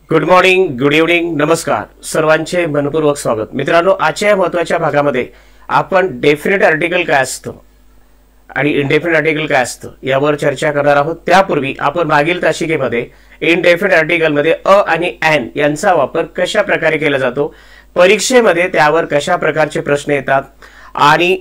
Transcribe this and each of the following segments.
Good morning, good evening, नमस्कार. सर्वांचे मनपूर्वक स्वागत. मित्रांनो, आजच्या महत्त्वाच्या भागामध्ये आपण डेफिनेट आर्टिकल काय असतं आणि इनडेफिनेट आर्टिकल काय असतं यावर चर्चा करणार आहोत. त्यापूर्वी आपण मागील तासिकेमध्ये इनडेफिनेट आर्टिकल मध्ये अ आणि एन यांचा वापर कशा प्रकारे केला जातो, परीक्षेमध्ये त्यावर कशा प्रकारचे प्रश्न येतात आणि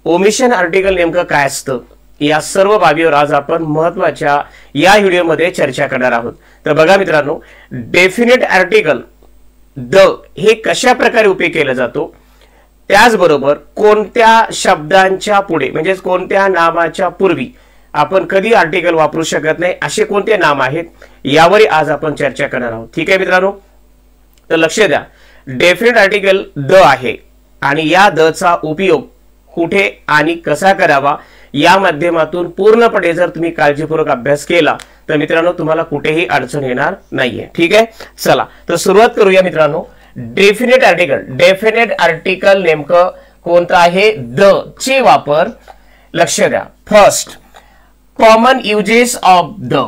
ओमिशन आर्टिकल नेमकं काय असतं, या सर्व बाबीवर आज आपण महत्त्वाच्या या व्हिडिओमध्ये चर्चा करणार आहोत. तर बघा मित्रांनो, डेफिनेट आर्टिकल द हे कशा प्रकारे उपयोग केला जातो, त्याचबरोबर कोणत्या शब्दांच्या पुढे म्हणजे कोणत्या नामाच्या पूर्वी आपण कधी आर्टिकल वापरू शकत नाही असे कोणते नाम आहेत यावर आज आपण चर्चा करणार आहोत. ठीक आहे मित्रांनो, तर लक्ष द्या. डेफिनेट आर्टिकल द आहे आणि या द चा उपयोग कुठे आणि कसा करावा या माध्यमातून पूर्णपणे जर तुम्ही काळजीपूर्वक अभ्यास केला तर मित्रांनो तुम्हाला कुठेही अडचण येणार नाहीये. ठीक आहे, चला तर सुरुवात करूया मित्रांनो. डेफिनेट आर्टिकल नेमकं कोणतं आहे? द चे वापर. लक्ष द्या. First, common uses of the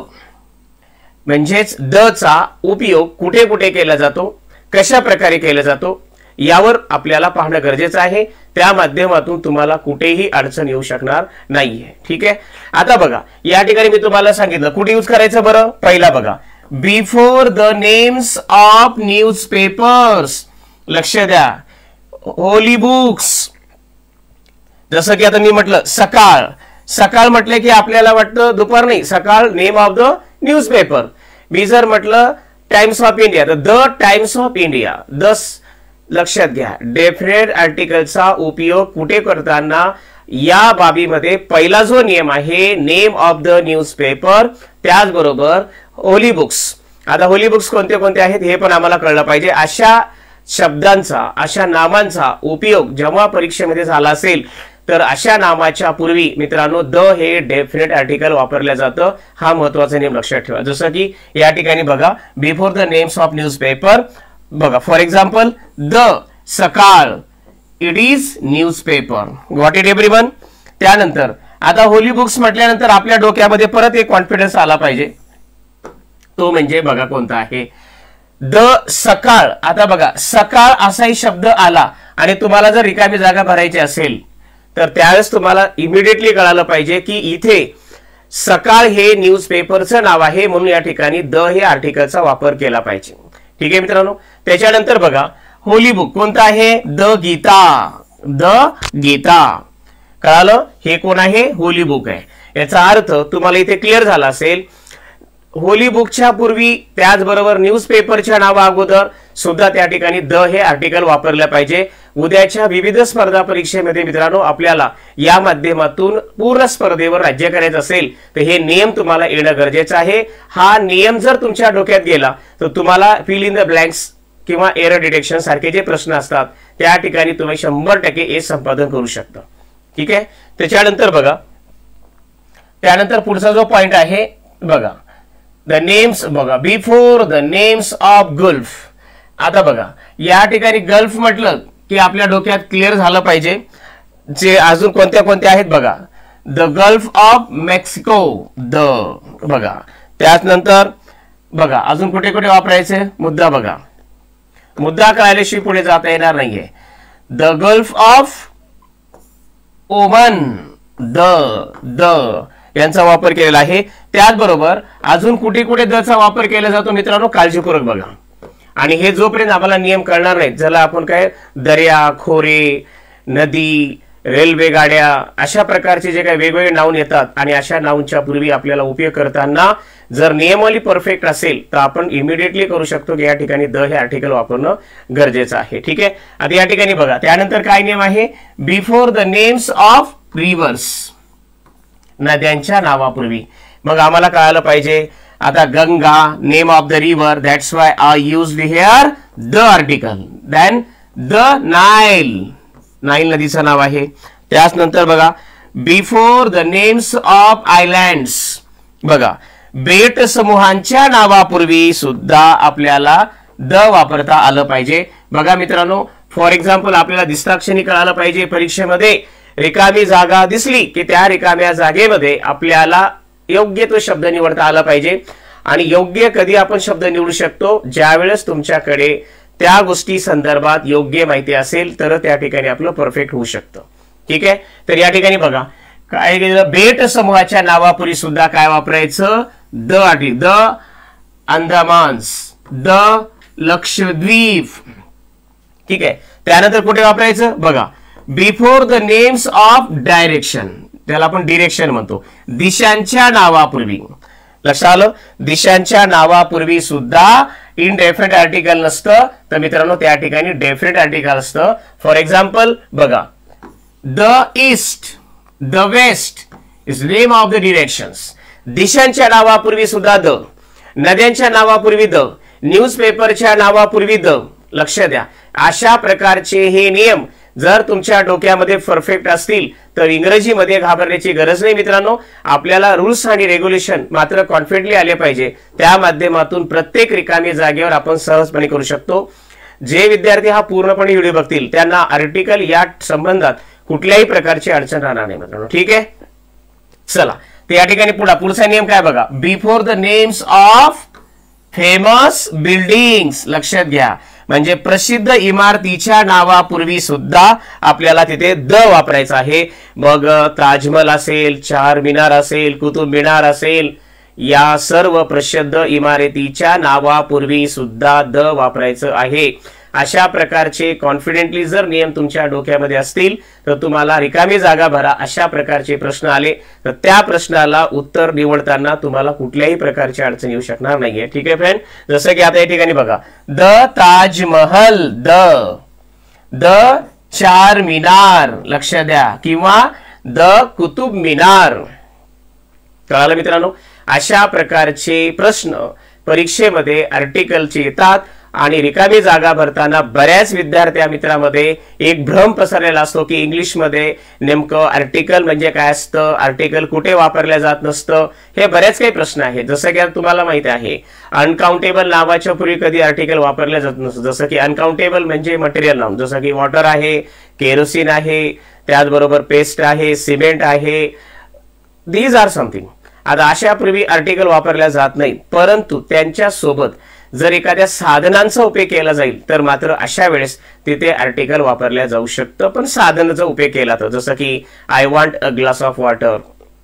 म्हणजेच द चा उपयोग कुठे कुठे केला जातो, कशा प्रकारे केला जातो यावर आपल्याला पाहणं गरजेचं आहे. त्या माध्यमातून तुम्हाला कुठेही अडचण येऊ शकणार नाहीये. ठीक आहे, आता बघा या ठिकाणी मी तुम्हाला सांगितलं कुठे यूज करायचं. बरं, पहिला बघा, before the names of newspapers. लक्ष द्या. होली बुक्स, जसं की आता मी म्हटलं सकाळ. सकाळ म्हटलं की आपल्याला वाटतं दुपार, नाही, सकाळ नेम ऑफ द न्यूजपेपर. मी जर म्हटलं टाइम्स ऑफ इंडिया तर द टाइम्स ऑफ इंडिया. लक्षात घ्या, डेफिनेट आर्टिकलचा उपयोग कुठे करताना या बाबीमध्ये पहिला जो नियम आहे नेम ऑफ द न्यूजपेपर, त्याचबरोबर होली बुक्स. आता होली बुक्स कोणते कोणते आहेत हे पण आम्हाला कळलं पाहिजे. अशा शब्दांचा, अशा नामांचा उपयोग जेव्हा परीक्षेमध्ये झाला असेल तर अशा नामाच्या पूर्वी मित्रांनो द हे डेफिनेट आर्टिकल वापरलं जातं. हा महत्वाचा नियम लक्षात ठेवा. जसं की या ठिकाणी बघा, before the names of newspaper. बघा फॉर एक्झाम्पल, द सकाळ, it is newspaper. Got it everyone. त्यानंतर आता होली बुक्स म्हटल्यानंतर आपल्या डोक्यामध्ये परत एक कॉन्फिडन्स आला पाहिजे. तो म्हणजे बघा कोणता आहे? द सकाळ. आता बघा सकाळ असाही शब्द आला आणि तुम्हाला जर रिकामी जागा भरायची असेल तर त्यावेळेस तुम्हाला इमिडिएटली कळालं पाहिजे की इथे सकाळ हे न्यूजपेपरचं नाव आहे, म्हणून या ठिकाणी द हे आर्टिकलचा वापर केला पाहिजे. ठीक आहे मित्रांनो. त्याच्यानंतर बघा होली बुक कोणता आहे? द गीता. द गीता. कळालं? हे कोण आहे? होली बुक आहे. याचा अर्थ तुम्हाला इथे क्लिअर झाला असेल. होली बुकच्या पूर्वी त्याचबरोबर न्यूजपेपरच्या नावा अगोदर सुद्धा त्या ठिकाणी द हे आर्टिकल वापरलं पाहिजे. उद्याच्या विविध स्पर्धा परीक्षेमध्ये मित्रांनो आपल्याला या माध्यमातून पूर्ण स्पर्धेवर राज्य करायचं असेल तर हे नियम तुम्हाला येणं गरजेचं आहे. हा नियम जर तुमच्या डोक्यात गेला तर तुम्हाला फिल इन द ब्लँक्स किंवा एरर डिटेक्शन सारखे जे प्रश्न असतात त्या ठिकाणी तुम्ही 100% हे संपादन करू शकता. ठीक आहे. त्याच्यानंतर बघा, त्यानंतर पुढचा जो पॉइंट आहे बघा, द नेम्स. बघा before the names of gulf. आता बघा या ठिकाणी गल्फ म्हटलं की आपल्या डोक्यात क्लिअर झालं पाहिजे जे अजून कोणत्या कोणत्या आहेत. बघा the gulf of Mexico. The बघा. त्यानंतर बघा अजून कुठे कुठे वापरायचे मुद्दा. बघा मुद्दा कळल्याशिवाय पुढे जाता येणार नाहीये. द गल्फ ऑफ ओमन. द यांचा वापर केलेला आहे. त्याचबरोबर अजून कुठे कुठे द चा वापर केला जातो मित्रांनो काळजीपूर्वक बघा. आणि हे जोपर्यंत आम्हाला नियम कळणार नाहीत, ज्याला आपण काय दर्या, खोरे, नदी, रेल्वे गाड्या अशा प्रकारचे जे काही वेगवेगळे नाऊन येतात आणि अशा नाऊनच्या पूर्वी आपल्याला उपयोग करताना जर नियमावली परफेक्ट असेल तर आपण इमिडिएटली करू शकतो की या ठिकाणी द हे आर्टिकल वापरणं गरजेचं आहे. ठीक आहे. आता या ठिकाणी बघा त्यानंतर काय नियम आहे? Before the names of rivers. नद्यांच्या नावापूर्वी. मग आम्हाला कळालं पाहिजे आता Ganga, name of the river, that's why I used here the article. Then the Nile. Nile नदीचं नाव आहे. त्यानंतर बघा before the names of islands. बघा बेट समूहांच्या नावापूर्वी सुद्धा आपल्याला द वापरता आलं पाहिजे. बघा मित्रांनो, फॉर एक्झाम्पल आपल्याला दिसताक्षणी कळालं पाहिजे परीक्षेमध्ये रिकामी जागा दिसली की त्या रिकाम्या जागेमध्ये आपल्याला योग्य तो शब्द निवडता आला पाहिजे. आणि योग्य कधी आपण शब्द निवडू शकतो, ज्यावेळेस तुमच्याकडे त्या गोष्टी संदर्भात योग्य माहिती असेल तर त्या ठिकाणी आपलं परफेक्ट होऊ शकतं. ठीक आहे. तर या ठिकाणी बघा काय केलं, बेट समूहाच्या नावापूर्वी सुद्धा काय वापरायचं, द आधी, द अंदमान्स, द लक्षद्वीप. ठीक आहे. त्यानंतर कुठे वापरायचं बघा, before the names of direction, त्याला आपण डिरेक्शन म्हणतो, दिशांच्या नावापूर्वी. लक्षात आलं, दिशांच्या नावापूर्वी सुद्धा इनडेफिनेट आर्टिकल नसतं, तर मित्रांनो त्या ठिकाणी डेफिनेट आर्टिकल असतं. फॉर एक्झाम्पल बघा, the east, the west is name of the directions. दिशांच्या नावापूर्वी सुद्धा द, नद्यांच्या नावापूर्वी द, न्यूजपेपरच्या नावापूर्वी द. लक्ष द्या, अशा प्रकारचे हे नियम जर तुमच्या डोक्यामध्ये परफेक्ट असतील तर इंग्रजीमध्ये घाबरण्याची गरज नाही मित्रांनो. आपल्याला रूल्स आणि रेग्युलेशन मात्र कॉन्फिडेंटली आले पाहिजे, त्या माध्यमातून प्रत्येक रिकामी जागेवर आपण सहजपणे करू शकतो. जे विद्यार्थी हा पूर्णपणे व्हिडिओ बघतील त्यांना आर्टिकल या संबंधात कुठल्याही प्रकारची अडचण राहणार नाही मित्रांनो. ठीक आहे. चला, तर या ठिकाणी पुढचा नियम काय बघा, before the names of famous buildings. लक्षात घ्या, म्हणजे प्रसिद्ध इमारतीच्या नावापूर्वी सुद्धा आपल्याला तिथे द वापरायचं आहे. मग ताजमहल असेल, चार मिनार असेल, कुतुब मिनार असेल, या सर्व प्रसिद्ध इमारतीच्या नावापूर्वी सुद्धा द वापरायचं आहे. अशा प्रकारचे कॉन्फिडेंटली जर नियम तुमच्या डोक्यामध्ये असतील तर तुम्हाला रिकामी जागा भरा अशा प्रकारचे प्रश्न आले तर त्या प्रश्नाला उत्तर निवडताना तुम्हाला कुठल्याही प्रकारची अडचण येऊ शकणार नाहीये. ठीक आहे फ्रेंड. जसं की आता या ठिकाणी बघा, द ताजमहल, द चार मिनार, लक्ष द्या, किंवा द कुतुब मिनार. कळालं मित्रांनो. अशा प्रकारचे प्रश्न परीक्षेमध्ये आर्टिकलचे येतात आणि रिकामी जागा भरताना बऱ्याच विद्यार्थ्या मित्रांमध्ये एक भ्रम पसरलेला असतो की इंग्लिशमध्ये नेमकं आर्टिकल म्हणजे काय असतं, आर्टिकल कुठे वापरलं जात नसतं, हे बरेच काही प्रश्न आहेत. जसं की तुम्हाला माहिती आहे अनकाउंटेबल नावाच्या पूर्वी कधी आर्टिकल वापरलं जात नसतं. जसं की अनकाउंटेबल म्हणजे मटेरियल नाम, जसं की वॉटर आहे, केरोसिन आहे, त्याचबरोबर पेस्ट आहे, सिमेंट आहे, दीज आर समथिंग. आता अशा पूर्वी आर्टिकल वापरल्या जात नाहीत, परंतु त्यांच्या सोबत जर एखाद्या साधनांचा उपयोग केला जाईल तर मात्र अशा वेळेस तिथे आर्टिकल वापरल्या जाऊ शकतं. पण साधनाचा उपयोग केला तर जसं की I want a glass of water,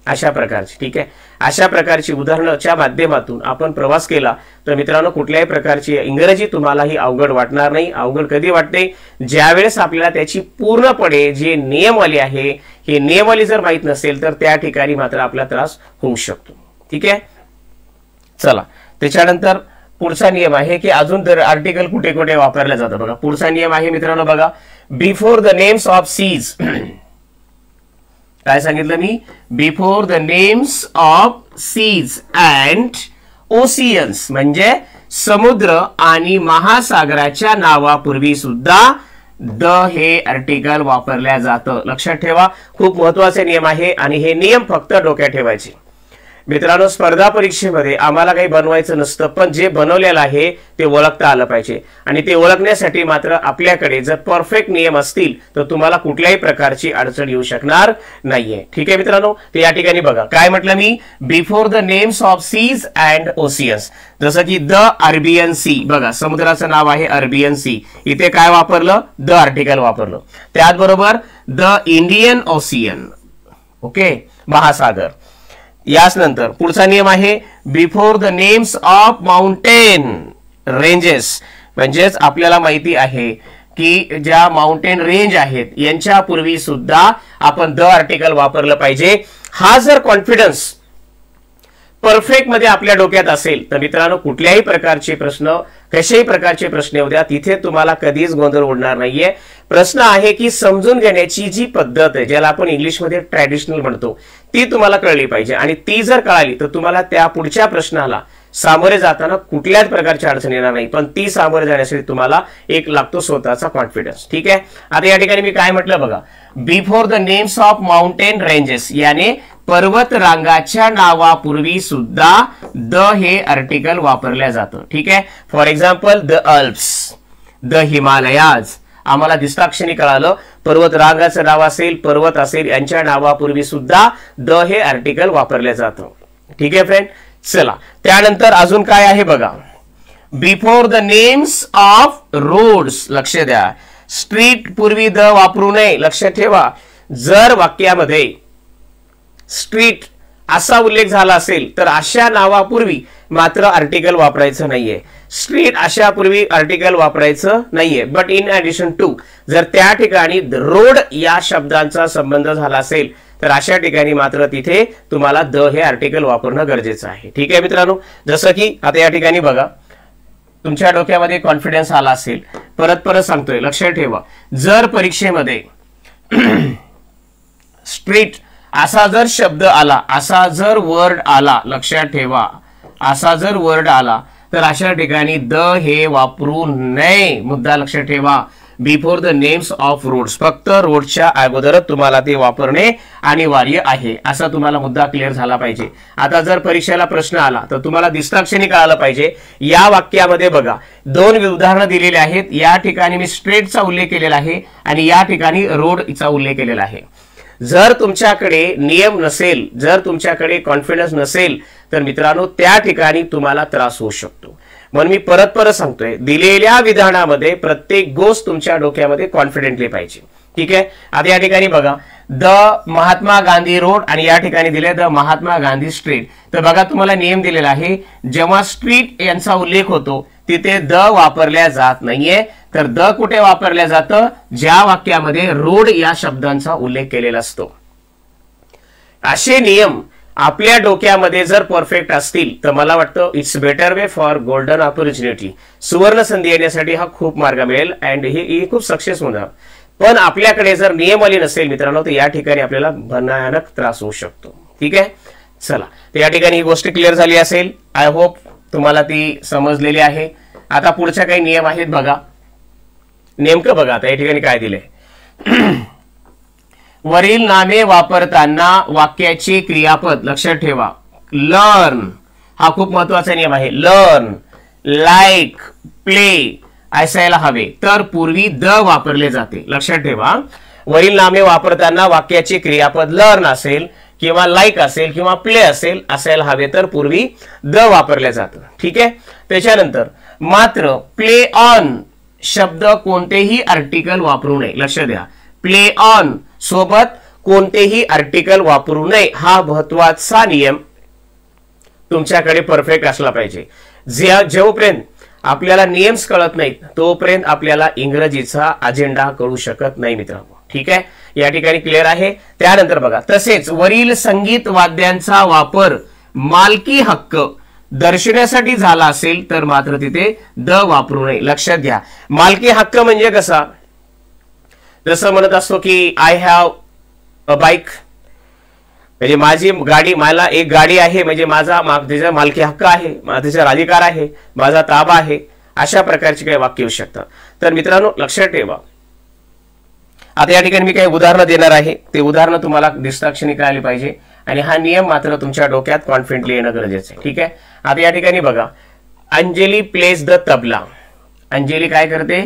अशा प्रकारची. ठीक आहे. अशा प्रकारची उदाहरणाच्या माध्यमातून आपण प्रवास केला तर मित्रांनो कुठल्याही प्रकारची इंग्रजी तुम्हालाही अवघड वाटणार नाही. अवघड कधी वाटते, ज्यावेळेस आपल्याला त्याची पूर्णपणे जे नियमावली आहे हे नियमावली जर माहित नसेल तर त्या ठिकाणी मात्र आपला त्रास होऊ शकतो. ठीक आहे. चला, त्याच्यानंतर पुढचा नियम आहे की अजून तर आर्टिकल कुठे कुठे वापरलं जातं बघा. पुढचा नियम आहे मित्रांनो बघा, before the names of seas. काय सांगितलं मी, before the names of seas and oceans, म्हणजे समुद्र आणि महासागराच्या नावापूर्वी सुद्धा द हे आर्टिकल वापरल्या जातं. लक्षात ठेवा, खूप महत्वाचे नियम आहे आणि हे नियम फक्त डोक्यात ठेवायचे मित्रांनो. स्पर्धा परीक्षेमध्ये आम्हाला काही बनवायचं नसतं, पण जे बनवलेलं आहे ते ओळखता आलं पाहिजे आणि ते ओळखण्यासाठी मात्र आपल्याकडे जर परफेक्ट नियम असतील तर तुम्हाला कुठल्याही प्रकारची अडचण येऊ शकणार नाहीये. ठीक आहे मित्रांनो. तर या ठिकाणी बघा काय म्हटलं मी, before the names of seas and oceans. जसं की द अरेबियन सी, बघा समुद्राचं नाव आहे अरेबियन सी, इथे काय वापरलं, द आर्टिकल वापरलं. त्याचबरोबर द इंडियन ओशियन, ओके, महासागर. याच नंतर पुढचा नियम आहे, before the names of mountain ranges, म्हणजेच आपल्याला माहिती आहे की ज्या माउंटेन रेंज आहेत यांच्या पूर्वी सुद्धा आपण द आर्टिकल वापरलं पाहिजे. हा जर कॉन्फिडन्स परफेक्ट मध्ये आपल्या डोक्यात असेल तर मित्रांनो कुठल्याही प्रकारचे प्रश्न, कशाही प्रकारचे प्रश्न येऊ द्या, तिथे तुम्हाला कधीच गोंधळ उडणार नाहीये. प्रश्न आहे की समजून घेण्याची जी पद्धत आहे, ज्याला आपण इंग्लिशमध्ये ट्रॅडिशनल म्हणतो, ती तुम्हाला कळली पाहिजे आणि ती जर कळाली तर तुम्हाला त्या पुढच्या प्रश्नाला सामोरे जाताना कुठल्याच प्रकारची अडचण येणार नाही. पण ती सामोरे जाण्यासाठी तुम्हाला एक लागतो स्वतःचा कॉन्फिडन्स. ठीक आहे. आता या ठिकाणी मी काय म्हटलं बघा, before the names of mountain ranges, याने पर्वत रांगाच्या नावापूर्वी सुद्धा द हे आर्टिकल वापरल्या जातं. ठीक आहे. For example the Alps, the Himalayas. आम्हाला दिसताक्षणी कळालं पर्वत रांगाचं नाव असेल, पर्वत असेल, यांच्या नावापूर्वी सुद्धा द हे आर्टिकल वापरलं जातं. ठीक आहे फ्रेंड. चला त्यानंतर अजून काय आहे बघा, before the names of roads, लक्ष द्या, स्ट्रीट पूर्वी द वापरू नये. लक्षात ठेवा, जर वाक्यामध्ये स्ट्रीट असा उल्लेख झाला असेल तर अशा नावापूर्वी मात्र आर्टिकल वापरायचं नाहीये. स्ट्रीट अशा पूर्वी आर्टिकल वापरायचं नाहीये. बट इन ऍडिशन टू, जर त्या ठिकाणी रोड या शब्दांचा संबंध झाला असेल तर अशा ठिकाणी मात्र तिथे तुम्हाला द हे आर्टिकल वापरणं गरजेचं आहे. ठीक आहे मित्रांनो, जसं की आता या ठिकाणी बघा, तुमच्या डोक्यामध्ये कॉन्फिडन्स आला असेल, परत सांगतोय, लक्षात ठेवा, जर परीक्षेमध्ये स्ट्रीट असा जर शब्द आला, असा जर वर्ड आला, लक्षात ठेवा, असा जर वर्ड आला तर अशा ठिकाणी द हे वापरू नये. मुद्दा लक्षात ठेवा, before the names of roads, फक्त रोडच्या अगोदरच तुम्हाला ते वापरणे अनिवार्य आहे. असा तुम्हाला मुद्दा क्लिअर झाला पाहिजे. आता जर परीक्षेला प्रश्न आला तर तुम्हाला दिसताक्षणी कळालं पाहिजे. या वाक्यामध्ये बघा, दोन उदाहरणं दिलेली आहेत. या ठिकाणी मी स्ट्रीटचा उल्लेख केलेला आहे आणि या ठिकाणी रोडचा उल्लेख केलेला आहे. जर तुमच्याकडे नियम नसेल, जर तुमच्याकडे कॉन्फिडन्स नसेल तर मित्रांनो त्या ठिकाणी तुम्हाला त्रास होऊ शकतो. म्हणून मी परत सांगतोय, दिलेल्या विधानामध्ये प्रत्येक गोष्ट तुमच्या डोक्यामध्ये कॉन्फिडेंटली पाहिजे. ठीक आहे. आता या ठिकाणी बघा, द महात्मा गांधी रोड आणि या ठिकाणी दिले द महात्मा गांधी स्ट्रीट. तर बघा, तुम्हाला नियम दिलेला आहे, जेव्हा स्ट्रीट यांचा उल्लेख होतो तिथे द वापरल्या जात नाहीये. तर द कुठे वापरल्या जातं, ज्या वाक्यामध्ये रोड या शब्दांचा उल्लेख केलेला असतो. असे नियम आपल्या डोक्यामध्ये जर परफेक्ट असतील तर मला वाटतं it's better way for golden opportunity. सुवर्ण संधी येण्यासाठी हा खूप मार्ग मिळेल अँड ही खूप सक्सेस होणार. पण आपल्याकडे जर नियमावली नसेल मित्रांनो तर या ठिकाणी आपल्याला भयानक त्रास होऊ शकतो. ठीक आहे. चला, तर या ठिकाणी ही गोष्ट क्लिअर झाली असेल. आय होप तुम्हाला ती समजलेली आहे. आता पुढच्या काही नियम आहेत बघा. नेमकं बघा, आता या ठिकाणी काय दिलंय, वरील नामे वापरताना वाक्याचे क्रियापद, लक्षात ठेवा, लर्न हा खूप महत्वाचा नियम आहे. लर्न, लाईक, प्ले असायला हवे, तर पूर्वी द वापरले जाते. लक्षात ठेवा, वरील नामे वापरताना वाक्याचे क्रियापद लर्न असेल किंवा लाईक असेल किंवा प्ले असेल असायला हवे, तर पूर्वी द वापरले जातं. ठीक आहे. त्याच्यानंतर मात्र प्ले ऑन शब्द कोणतेही आर्टिकल वापरू नये. लक्ष द्या, प्ले ऑन सोबत कोणतेही आर्टिकल वापरू नये हा महत्वाचा नियम तुमच्याकडे परफेक्ट असला पाहिजे. जोपर्यंत आपल्याला नियम्स कळत नाहीत तोपर्यंत आपल्याला इंग्रजीचा अजेंडा कळू शकत नाही मित्रांनो. ठीक आहे. या ठिकाणी क्लिअर आहे. त्यानंतर बघा, तसेच वरील संगीत वाद्यांचा वापर मालकी हक्क दर्शवण्यासाठी झाला असेल तर मात्र तिथे द वापरू नये. लक्षात घ्या, मालकी हक्क म्हणजे कसा, जसं म्हणत असतो की आय हॅव अ बाईक, म्हणजे माझी गाडी, मला एक गाडी आहे म्हणजे माझा त्याचा मालकी हक्क आहे, त्याचा अधिकार आहे, माझा ताबा आहे. अशा प्रकारची काही वाक्य येऊ शकतात. तर मित्रांनो लक्षात ठेवा. आता या ठिकाणी मी काही उदाहरणं देणार आहे. ते उदाहरणं तुम्हाला दिसताक्षणी कळाली पाहिजे आणि हा नियम मात्र तुमच्या डोक्यात कॉन्फिडेंटली येणं गरजेचं आहे. ठीक आहे. आता या ठिकाणी बघा, अंजली प्लेज द तबला. अंजली काय करते,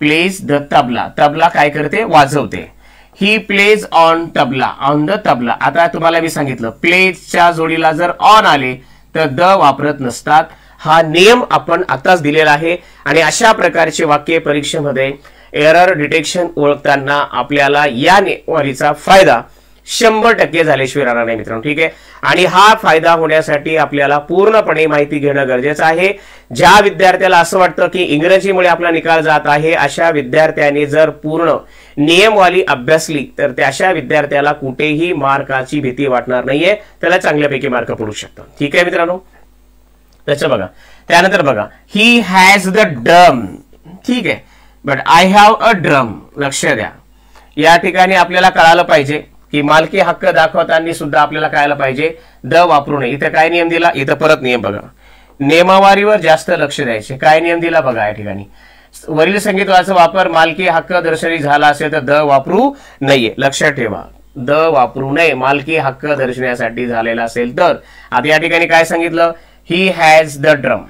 प्लेज द तबला. तबला काय करते, वाजवते. He plays on tabla, on the tabla. आता तुम्हाला मी सांगितलं, प्लेजच्या जोडीला जर ऑन आले तर द वापरत नसतात. हा नियम आपण आताच दिलेला आहे आणि अशा प्रकारचे वाक्य परीक्षेमध्ये एरर डिटेक्शन ओळखताना आपल्याला या नियमावलीचा फायदा 100% झाल्याशिवाय राहणार नाही मित्रांनो. ठीक आहे. आणि हा फायदा होण्यासाठी आपल्याला पूर्णपणे माहिती घेणं गरजेचं आहे. ज्या विद्यार्थ्याला असं वाटतं की इंग्रजीमुळे आपला निकाल जात आहे, अशा विद्यार्थ्यांनी जर पूर्ण नियमवाली अभ्यासली तर त्या विद्यार्थ्याला कुठेही मार्काची भीती वाटणार नाहीये, त्याला चांगल्यापैकी मार्क पडू शकतात. ठीक आहे मित्रांनो. त्याचं बघा, त्यानंतर बघा, ही हॅज द ड्रम. ठीक आहे, but I have a drum. लक्ष द्या, या ठिकाणी आपल्याला कळालं पाहिजे की मालकी हक्क दाखवताना सुद्धा आपल्याला कळायला पाहिजे द वापरू नये. इथे काय नियम दिला, इथं परत नियम बघा, नियमावलीवर जास्त लक्ष द्यायचे. काय नियम दिला बघा या ठिकाणी, वरील संगीताचा वापर मालकी हक्क दर्शनी झाला असेल तर द वापरू नये. लक्षात ठेवा, द वापरू नये, मालकी हक्क दर्शवण्यासाठी झालेला असेल तर. आता या ठिकाणी काय सांगितलं, ही हॅज द ड्रम.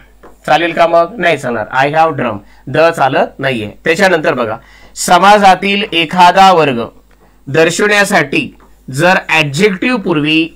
चालेल का, मग नाही चालणार. आय हॅव ड्रम, द चालत नाहीये. त्याच्यानंतर बघा, समाजातील एखादा वर्ग दर्शवण्यासाठी जर ऍडजेक्टिव्ह पूर्वी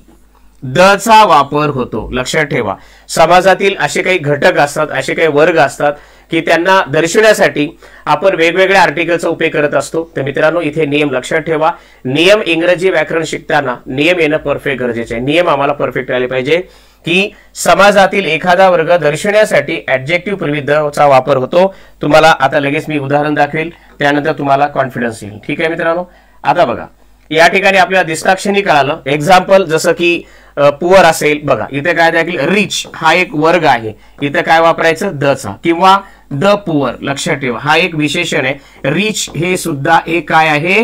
द चा वापर होतो. लक्षात ठेवा, समाजातील असे काही घटक असतात, असे काही वर्ग असतात की त्यांना दर्शवण्यासाठी आपण वेगवेगळ्या आर्टिकलचा उपयोग करत असतो. तर मित्रांनो, इथे नियम लक्षात ठेवा. नियम इंग्रजी व्याकरण शिकताना नियम येणं परफेक्ट गरजेचे आहे. नियम आम्हाला परफेक्ट आले पाहिजे की समाजातील एखादा वर्ग दर्शवण्यासाठी ऍडजेक्टिव्ह पूर्वी द चा वापर होतो. तुम्हाला आता लगेच मी उदाहरण दाखवेल, त्यानंतर तुम्हाला कॉन्फिडन्स येईल. ठीक आहे मित्रांनो, आता बघा या ठिकाणी आपल्याला दिसताक्षणी कळालं. एक्झाम्पल जसं की पुअर असेल, बघा इथे काय दाखल, रिच हा एक वर्ग आहे, इथे काय वापरायचं द चा, किंवा द पुअर. लक्षात ठेवा, हा एक विशेषण आहे. रिच हे सुद्धा एक काय आहे,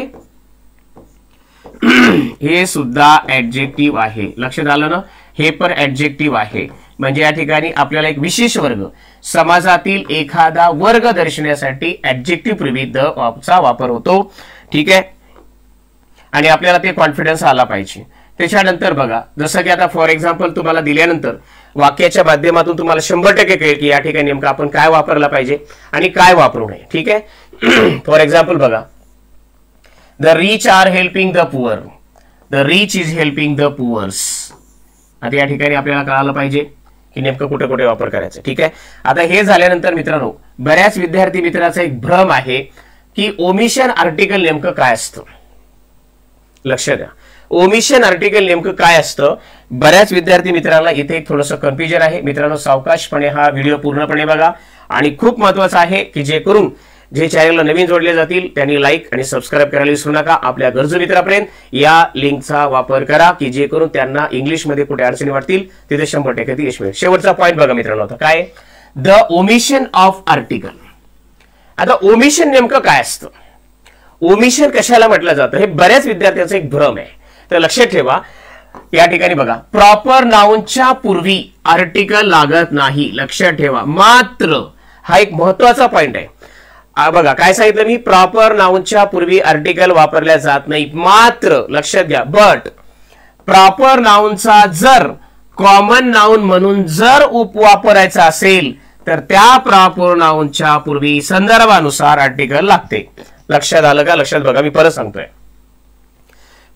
हे सुद्धा ऍडजेक्टिव्ह आहे. लक्षात आलं ना, हे पण ऍडजेक्टिव्ह आहे. म्हणजे या ठिकाणी आपल्याला एक विशेष वर्ग, समाजातील एखादा वर्ग दर्शवण्यासाठी ऍडजेक्टिव्ह पूर्वी द चा वापर होतो. ठीक आहे, आणि आपल्याला ते कॉन्फिडन्स आला पाहिजे. त्याच्यानंतर बघा, जसं की आता फॉर एक्झाम्पल तुम्हाला दिल्यानंतर वाक्याच्या माध्यमातून तुम्हाला 100% कळेल की या ठिकाणी नेमकं आपण काय वापरला पाहिजे आणि काय वापरू नये. ठीक आहे, फॉर एक्झाम्पल बघा, the rich are helping the poor, the rich is helping the poors. आता या ठिकाणी आपल्याला कळालं पाहिजे की नेमकं कुठे कुठे वापर करायचा. ठीक आहे, आता हे झाल्यानंतर मित्रांनो, बऱ्याच विद्यार्थी मित्रांचा एक भ्रम आहे की ओमिशन आर्टिकल नेमकं काय असतं. लक्षात द्या, ओमिशन आर्टिकल नेमकं काय असतं. बऱ्याच विद्यार्थी मित्रांना इथे एक थोडंसं कन्फ्युजन आहे. मित्रांनो, सावकाशपणे हा व्हिडिओ पूर्णपणे बघा, आणि खूप महत्वाचं आहे की जे करून जे चॅनलला नवीन जोडले जातील त्यांनी लाईक आणि सबस्क्राईब करायला विसरू नका. आपल्या गरजू मित्रांपर्यंत या लिंकचा वापर करा की जे करून त्यांना इंग्लिशमध्ये कुठे अडचणी वाटतील तिथे 100% यश मिळेल. शेवटचा पॉईंट बघा मित्रांनो, आता काय, द ओमिशन ऑफ आर्टिकल. आता ओमिशन नेमकं काय असतं, ओमिशन कशाला म्हटलं जातं, हे बऱ्याच विद्यार्थ्यांचा एक भ्रम आहे. तर लक्षात ठेवा, या ठिकाणी बघा, प्रॉपर नाउनच्या पूर्वी आर्टिकल लागत नाही. लक्षात ठेवा, मात्र हा एक महत्वाचा पॉइंट आहे. बघा काय सांगितलं मी, प्रॉपर नाउनच्या पूर्वी आर्टिकल वापरल्या जात नाही, मात्र लक्षात घ्या, बट प्रॉपर नाउनचा जर कॉमन नाउन म्हणून जर वापरायचा असेल तर त्या प्रॉपर नाउनच्या पूर्वी संदर्भानुसार आर्टिकल लागते. लक्षात आलं का? लक्षात बघा, मी परत सांगतोय,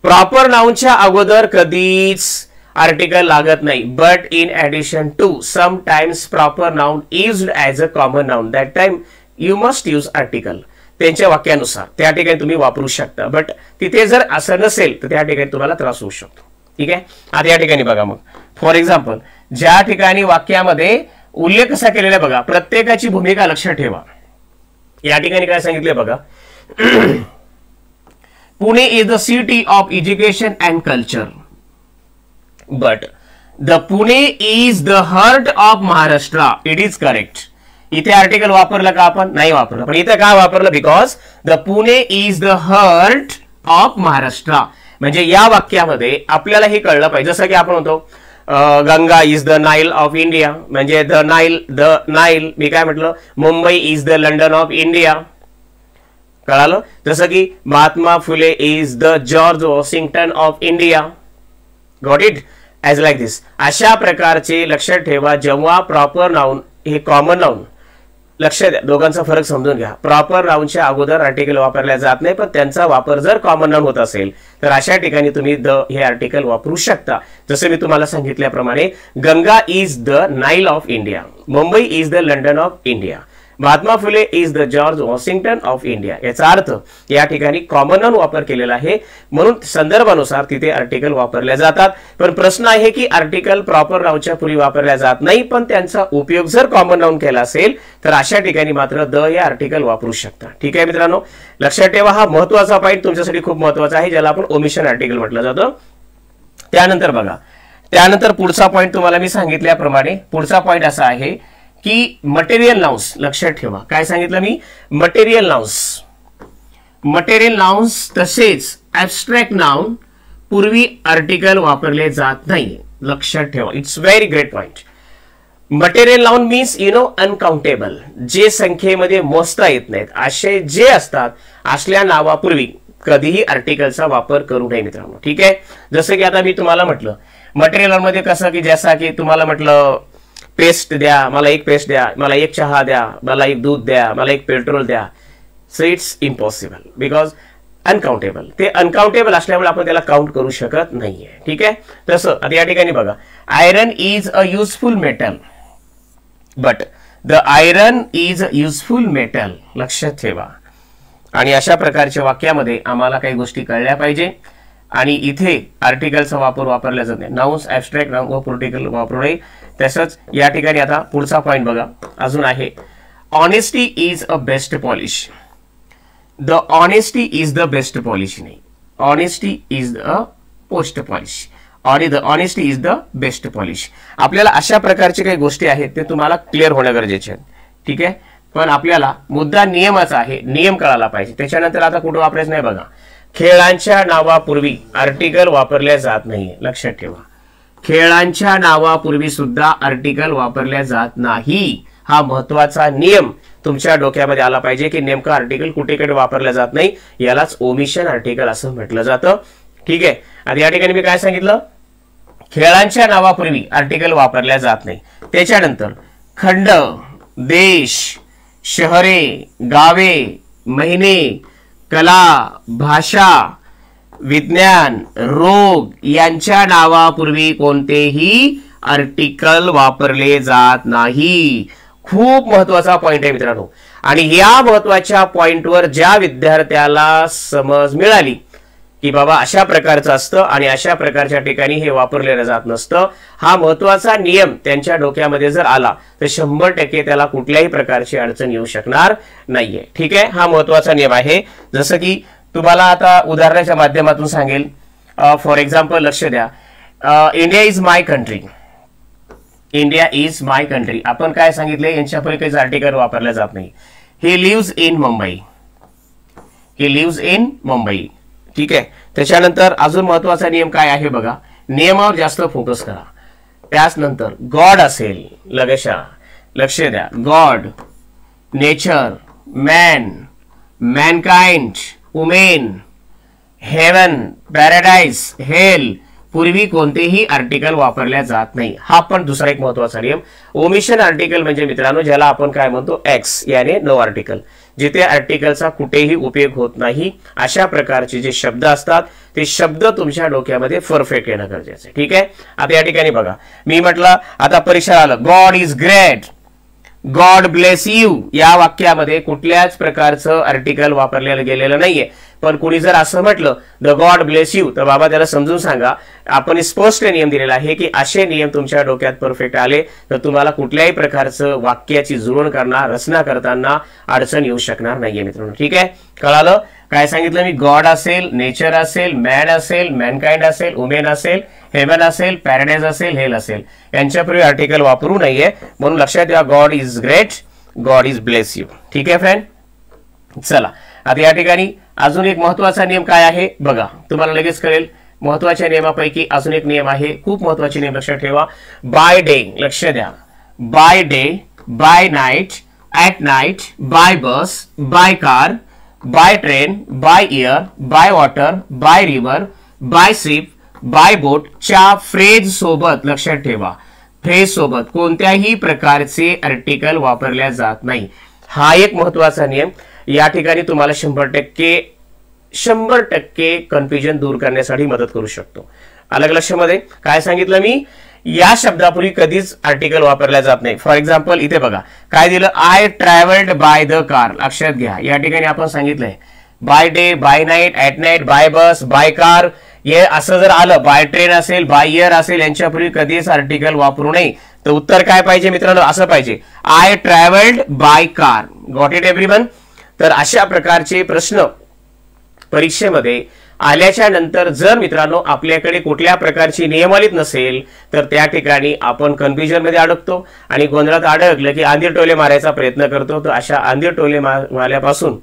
प्रॉपर नाउनच्या अगोदर कधीच आर्टिकल लागत नाही. But in addition to sometimes proper noun used as a common noun, that time you must use article. त्यांच्या वाक्यानुसार त्या ठिकाणी तुम्ही वापरू शकता. बट तिथे जर असं नसेल तर त्या ठिकाणी तुम्हाला त्रास होऊ शकतो. ठीक आहे, आता या ठिकाणी बघा, मग फॉर एक्झाम्पल ज्या ठिकाणी वाक्यामध्ये उल्लेख कसा केलेला बघा, प्रत्येकाची भूमिका लक्षात ठेवा. या ठिकाणी काय सांगितले बघा, Pune is the city of education and culture, but the Pune is the heart of Maharashtra. It is correct. इथे आर्टिकल वापरलं का आपण? नाही वापरलं. पण इथे काय वापरलं? Because the Pune is the heart of Maharashtra. म्हणजे या वाक्यामध्ये आपल्याला हे कळलं पाहिजे, जसं की आपण म्हणतो Ganga is the Nile of India, म्हणजे द नाईल मी काय म्हटलं, Mumbai is the London of India. कळालं? जसं की Mahatma Phule is the George Washington of India. Got it? As like this. अशा प्रकारचे लक्षात ठेवा, जेव्हा प्रॉपर नाउन हे कॉमन नाउन, लक्षात द्या, दोघांचा फरक समजून घ्या. प्रॉपर नाउनच्या अगोदर आर्टिकल वापरल्या जात नाही, पण त्यांचा वापर जर कॉमन नाउन होत असेल तर अशा ठिकाणी तुम्ही द हे आर्टिकल वापरू शकता. जसे मी तुम्हाला सांगितल्याप्रमाणे, Ganga is the Nile of India, Mumbai is the London of India, Mahatma Phule is the George Washington of India. याचा अर्थ या ठिकाणी कॉमन नाउन वापर केलेला आहे, म्हणून संदर्भानुसार तिथे आर्टिकल वापरल्या जातात. पण प्रश्न आहे की आर्टिकल प्रॉपर नाउनच्या पूर्वी वापरल्या जात नाही, पण त्यांचा उपयोग जर कॉमन नाउन केला असेल तर अशा ठिकाणी मात्र द हे आर्टिकल वापरू शकता. ठीक आहे मित्रांनो, लक्षात ठेवा, हा महत्वाचा पॉईंट तुमच्यासाठी खूप महत्वाचा आहे, ज्याला आपण ओमिशन आर्टिकल म्हटलं जातं. त्यानंतर बघा, त्यानंतर पुढचा पॉईंट तुम्हाला मी सांगितल्याप्रमाणे पुढचा पॉईंट असा आहे की मटेरियल नाउन्स. लक्षात ठेवा, काय सांगितलं मी, मटेरियल नाउन्स. मटेरियल नाउन्स तसेच ऍब्स्ट्रॅक्ट नाउन पूर्वी आर्टिकल वापरले जात नाही. लक्षात ठेवा, it's very great point. Material noun means uncountable, जे संख्येमध्ये मोजता येत नाहीत असे जे असतात, असल्या नावापूर्वी कधीही आर्टिकलचा वापर करू नये मित्रांनो. ठीक आहे, जसं की आता मी तुम्हाला म्हटलं मटेरियल मध्ये कसं की, जसा की तुम्हाला म्हटलं पेस्ट द्या, मला एक पेस्ट द्या, मला एक चहा द्या, मला एक दूध द्या, मला एक पेट्रोल द्या. So it's impossible, because uncountable. ते अनकाउंटेबल असल्यामुळे आपण त्याला काउंट करू शकत नाहीये. ठीक आहे. तसं आता या ठिकाणी बघा, iron is a useful metal, but the iron is a useful metal. लक्षात ठेवा. आणि अशा प्रकारच्या वाक्यामध्ये आम्हाला काही गोष्टी कळल्या पाहिजे. आणि इथे आर्टिकलचा वापर वापरला जात नाही. नाउन्स, ॲब्स्ट्रॅक्ट नाउन व प्रोटिकल वापरू नये. तसंच या ठिकाणी आता पुढचा पॉईंट बघा, अजून आहे, honesty is a best policy. The honesty is the best policy नाही, honesty is the post policy. आणि the honesty is the best policy. आपल्याला अशा प्रकारचे काही गोष्टी आहेत ते तुम्हाला क्लिअर होणं गरजेचे आहे. ठीक आहे. पण आपल्याला मुद्दा नियमाचा आहे, नियम कळायला पाहिजे. त्याच्यानंतर आता कुठं वापरायचं नाही बघा, खेळांच्या नावापूर्वी आर्टिकल वापरल्या जात नाही. लक्षात ठेवा, खेळांच्या नावापूर्वी सुद्धा आर्टिकल वापरल्या जात नाही. हा महत्वाचा नियम तुमच्या डोक्यामध्ये आला पाहिजे की नेमकं आर्टिकल कुठे वापरलं जात नाही. यालाच ओमिशन आर्टिकल असं म्हटलं जातं. ठीक आहे. आता या ठिकाणी मी काय सांगितलं, खेळांच्या नावापूर्वी आर्टिकल वापरल्या जात नाही. त्याच्यानंतर खंड, देश, शहरे, गावे, महिने, कला, भाषा, विज्ञान, रोग यांच्या नावापूर्वी कोणतेही आर्टिकल वापरले जात नाही. खूप महत्वाचा पॉइंट आहे मित्रांनो. आणि या महत्वाच्या पॉइंटवर ज्या विद्यार्थ्याला समज मिळाली की बाबा अशा प्रकारचं असतं आणि अशा प्रकारच्या ठिकाणी हे वापरलेलं जात नसतं, हा महत्वाचा नियम त्यांच्या डोक्यामध्ये जर आला तर 100% त्याला कुठल्याही प्रकारची अडचण येऊ शकणार नाहीये. ठीक आहे. हा महत्वाचा नियम आहे. जसं की तुम्हाला आता उदाहरणाच्या माध्यमातून सांगेल. फॉर एक्झाम्पल लक्ष द्या, India is my country. India is my country. आपण काय सांगितले, यांच्यापैकी काहीच आर्टिकल वापरले जात नाही. He lives in Mumbai. He lives in Mumbai. ठीक आहे. त्याच्यानंतर अजून महत्वाचा नियम काय आहे बघा, नियमावर जास्त फोकस करा. त्यानंतर गॉड असेल, लक्ष द्या, god, nature, man, mankind, women, heaven, paradise, hell पूर्वी कोणतेही आर्टिकल वापरल्या जात नाही. हा पण दुसरा एक महत्वाचा नियम. ओमिशन आर्टिकल म्हणजे मित्रांनो ज्याला आपण काय म्हणतो, एक्स, याने नो आर्टिकल. जिथे आर्टिकलचा कुठेही उपयोग होत नाही अशा प्रकारचे जे शब्द असतात ते शब्द तुमच्या डोक्यामध्ये परफेक्ट येणं गरजेचं आहे. ठीक आहे. आता या ठिकाणी बघा, मी म्हटलं आता परीक्षा आलं, God is great, God bless you. या वाक्यामध्ये कुठल्याच प्रकारचं आर्टिकल वापरलेलं गेलेलं नाहीये. पण कोणी जर असं म्हटलं द गॉड ब्लेस यू, तर बाबा त्याला समजून सांगा आपण स्पष्ट नियम दिलेला आहे की असे नियम तुमच्या डोक्यात परफेक्ट आले तर तुम्हाला कुठल्याही प्रकारचं वाक्याची जुळवण करणार, रचना करताना अडचण येऊ शकणार नाहीये मित्रांनो. ठीक आहे. कळालं काय सांगितलं मी, गॉड असेल, नेचर असेल, मॅन असेल, मॅनकाइंड असेल, वुमेन असेल, हेवन असेल, पॅराडाइज असेल, हेल असेल, यांच्यापूर्वी आर्टिकल वापरू नये. म्हणून लक्षात ठेवा, God is great, God is bless you. ठीक आहे फ्रेंड. चला आता या ठिकाणी अजून एक महत्वाचा नियम काय आहे बघा, तुम्हाला लगेच कळेल. महत्वाच्या नियमापैकी अजून एक नियम आहे, खूप महत्वाचे नियम लक्षात ठेवा. बाय डे, लक्ष द्या, by day, by night, at night, by bus, by car, by train, by air, by water, by river, by ship, by boat च्या फ्रेज सोबत, लक्षात ठेवा, फ्रेज सोबत कोणत्याही प्रकारचे आर्टिकल वापरल्या जात नाही. हा एक महत्वाचा नियम या ठिकाणी तुम्हाला 100% कन्फ्युजन दूर करण्यासाठी मदत करू शकतो. अलग लक्षामध्ये काय सांगितलं मी, या शब्दापूर्वी कधीच आर्टिकल वापरल्या जात नाही. फॉर एक्झाम्पल इथे बघा काय दिलं, I travelled by the car. लक्षात घ्या, या ठिकाणी आपण सांगितलंय by day, by night, at night, by bus, by car. हे असं जर आलं, बाय ट्रेन असेल, बाय एअर असेल, यांच्यापूर्वी कधीच आर्टिकल वापरू नये. तर उत्तर काय पाहिजे मित्रांनो, असं पाहिजे, I travelled by car. Got it everyone. तर अशा प्रकारचे प्रश्न परीक्षेमध्ये आल्याच्या नंतर जर मित्रांनो आपल्याकडे कुठल्या प्रकारची नियमावली नसेल तर त्या ठिकाणी आपण कन्फ्युजन मध्ये अडकतो आणि गोंधळात अडकलं की आंधीर टोले मारायचा प्रयत्न करतो. तर अशा आंधीर टोले मारल्यापासून,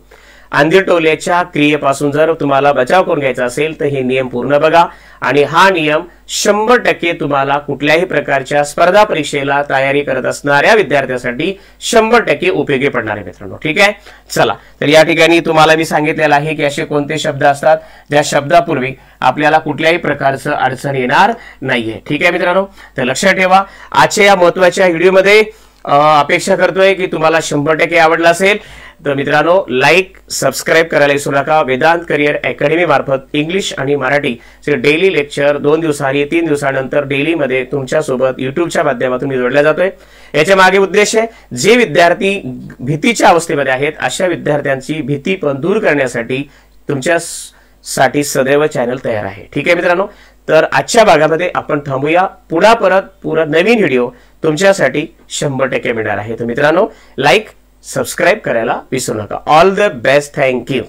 आंधीर टोल्याच्या क्रियेपासून जर तुम्हाला बचाव करून घ्यायचा असेल तर हे नियम पूर्ण बघा. आणि हा नियम 100% तुम्हाला कुठल्याही प्रकारच्या स्पर्धा परीक्षेला तयारी करत असणाऱ्या विद्यार्थ्यांसाठी 100% उपयोगी पडणार आहे मित्रांनो. ठीक आहे. चला तर या ठिकाणी तुम्हाला मी सांगितलेलं आहे की असे कोणते शब्द असतात ज्या शब्दापूर्वी आपल्याला कुठल्याही प्रकारचं अडचण येणार नाहीये. ठीक आहे मित्रांनो. तर लक्षात ठेवा, आजच्या या महत्त्वाच्या व्हिडिओमध्ये अपेक्षा करतोय की तुम्हाला 100% आवडला असेल. तर मित्रांनो, लाईक सबस्क्राईब करायला विसरू नका. वेदांत करिअर अकॅडमी मार्फत इंग्लिश आणि मराठी डेली लेक्चर 2 दिवसांनी 3 दिवसानंतर डेली मध्ये तुमच्यासोबत युट्यूबच्या माध्यमातून मी जोडला जातोय. याच्या मागे उद्देश आहे, जे विद्यार्थी भीतीच्या अवस्थेमध्ये आहेत अशा विद्यार्थ्यांची भीती पण दूर करण्यासाठी तुमच्यासाठी सदैव चॅनल तयार आहे. ठीक आहे मित्रांनो, तर आजच्या भागामध्ये आपण थांबूया. पुन्हा नवीन व्हिडिओ तुमच्यासाठी 100% मिळणार आहे. तर मित्रांनो, लाईक सबस्क्राईब करायला विसरू नका. All the best. थँक्यू.